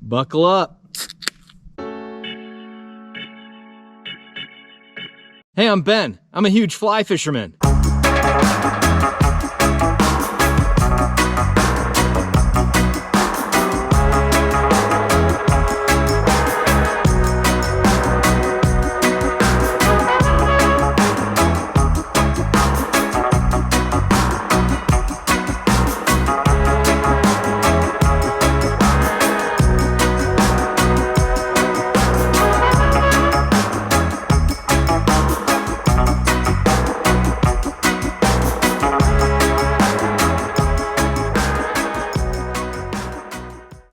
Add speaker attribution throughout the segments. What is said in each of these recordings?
Speaker 1: Buckle up. Hey, I'm Ben. I'm a huge fly fisherman.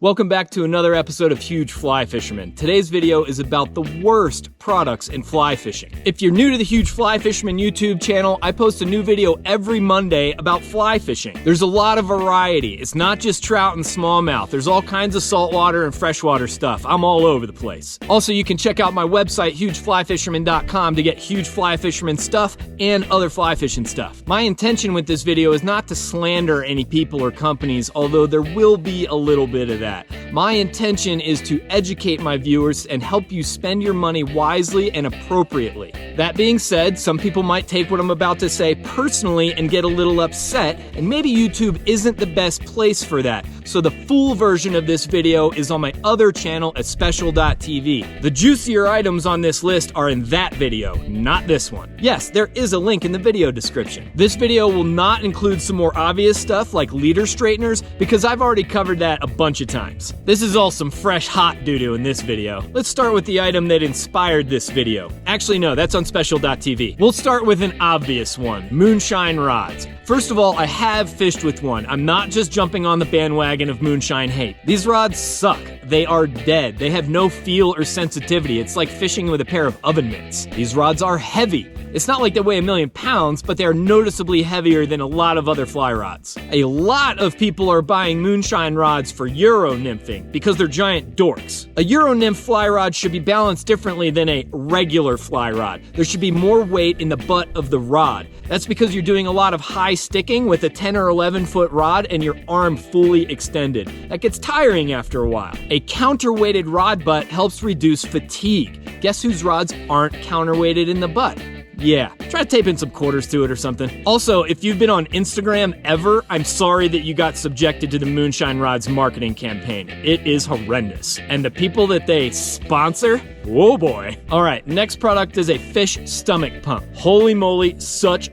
Speaker 1: Welcome back to another episode of Huge Fly Fisherman. Today's video is about the worst products in fly fishing. If you're new to the Huge Fly Fisherman YouTube channel, I post a new video every Monday about fly fishing. There's a lot of variety. It's not just trout and smallmouth. There's all kinds of saltwater and freshwater stuff. I'm all over the place. Also, you can check out my website, hugeflyfisherman.com, to get huge fly fisherman stuff and other fly fishing stuff. My intention with this video is not to slander any people or companies, although there will be a little bit of that. My intention is to educate my viewers and help you spend your money wisely and appropriately. That being said, some people might take what I'm about to say personally and get a little upset, and maybe YouTube isn't the best place for that. So the full version of this video is on my other channel at special.tv. The juicier items on this list are in that video, not this one. Yes, there is a link in the video description. This video will not include some more obvious stuff like leader straighteners, because I've already covered that a bunch of times. This is all some fresh hot doodoo in this video. Let's start with the item that inspired this video. Actually, no, that's on special.tv. We'll start with an obvious one, Moonshine rods. First of all, I have fished with one. I'm not just jumping on the bandwagon of Moonshine hate. These rods suck. They are dead. They have no feel or sensitivity. It's like fishing with a pair of oven mitts. These rods are heavy. It's not like they weigh 1,000,000 pounds, but they are noticeably heavier than a lot of other fly rods. A lot of people are buying Moonshine rods for Euro nymphing because they're giant dorks. A Euro nymph fly rod should be balanced differently than a regular fly rod. There should be more weight in the butt of the rod. That's because you're doing a lot of high sticking with a 10 or 11 foot rod and your arm fully extended. That gets tiring after a while. A counterweighted rod butt helps reduce fatigue. Guess whose rods aren't counterweighted in the butt? Yeah, try to tape in some quarters to it or something. Also, if you've been on Instagram ever, I'm sorry that you got subjected to the Moonshine Rods marketing campaign. It is horrendous. And the people that they sponsor, whoa boy. All right, next product is a fish stomach pump. Holy moly, such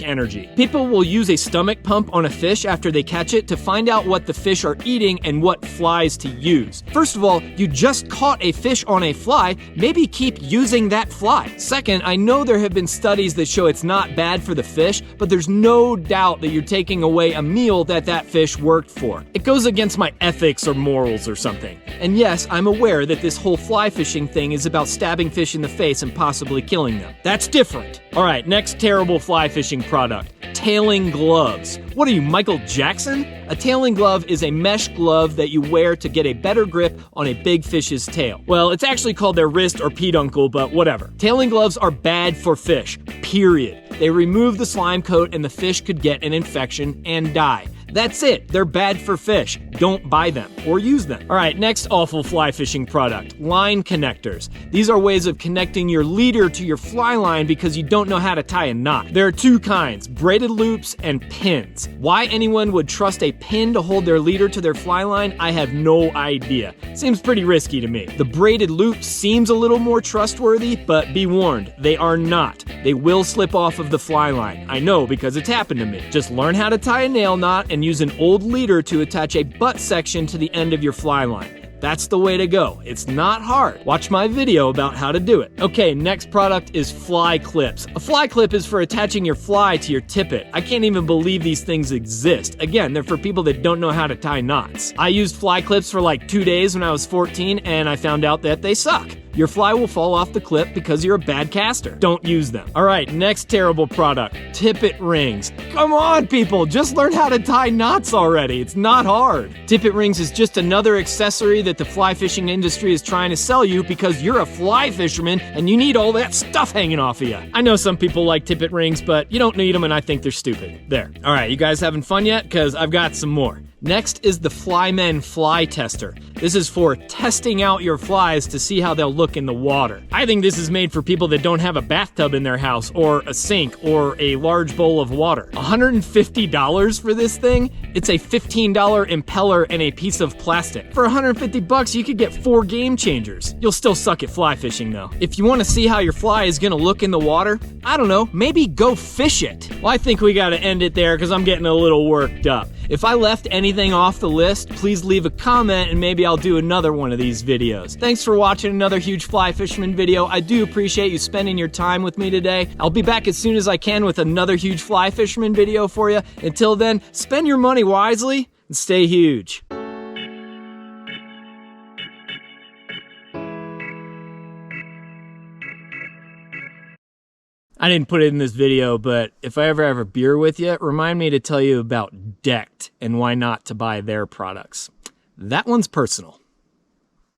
Speaker 1: energy. People will use a stomach pump on a fish after they catch it to find out what the fish are eating and what flies to use. First of all, you just caught a fish on a fly, maybe keep using that fly. Second, I know there have been studies that show it's not bad for the fish, but there's no doubt that you're taking away a meal that fish worked for. It goes against my ethics or morals or something. And yes, I'm aware that this whole fly fishing thing is about stabbing fish in the face and possibly killing them. That's different. All right, next terrible fly fishing product, tailing gloves. What are you, Michael Jackson? A tailing glove is a mesh glove that you wear to get a better grip on a big fish's tail. Well, it's actually called their wrist or peduncle, but whatever. Tailing gloves are bad for fish, period. They remove the slime coat and the fish could get an infection and die. That's it. They're bad for fish. Don't buy them or use them. All right, next awful fly fishing product, line connectors. These are ways of connecting your leader to your fly line because you don't know how to tie a knot. There are two kinds, braided loops and pins. Why anyone would trust a pin to hold their leader to their fly line, I have no idea. Seems pretty risky to me. The braided loop seems a little more trustworthy, but be warned, they are not. They will slip off of the fly line. I know because it's happened to me. Just learn how to tie a nail knot and use an old leader to attach a butt section to the end of your fly line. That's the way to go. It's not hard. Watch my video about how to do it. Okay, next product is fly clips. A fly clip is for attaching your fly to your tippet. I can't even believe these things exist. Again, they're for people that don't know how to tie knots. I used fly clips for like 2 days when I was 14 and I found out that they suck. Your fly will fall off the clip because you're a bad caster. Don't use them. All right, next terrible product, tippet rings. Come on, people, just learn how to tie knots already. It's not hard. Tippet rings is just another accessory that the fly fishing industry is trying to sell you because you're a fly fisherman and you need all that stuff hanging off of you. I know some people like tippet rings, but you don't need them and I think they're stupid. There. All right, you guys having fun yet? Because I've got some more. Next is the Flymen Fly Tester. This is for testing out your flies to see how they'll look in the water. I think this is made for people that don't have a bathtub in their house or a sink or a large bowl of water. $150 for this thing? It's a $15 impeller and a piece of plastic. For $150, you could get 4 game changers. You'll still suck at fly fishing though. If you want to see how your fly is gonna look in the water, I don't know, maybe go fish it. Well, I think we gotta end it there because I'm getting a little worked up. If I left anything off the list, please leave a comment and maybe I'll do another one of these videos. Thanks for watching another Huge Fly Fisherman video. I do appreciate you spending your time with me today. I'll be back as soon as I can with another Huge Fly Fisherman video for you. Until then, spend your money wisely and stay huge. I didn't put it in this video, but if I ever have a beer with you, remind me to tell you about Decked and why not to buy their products. That one's personal.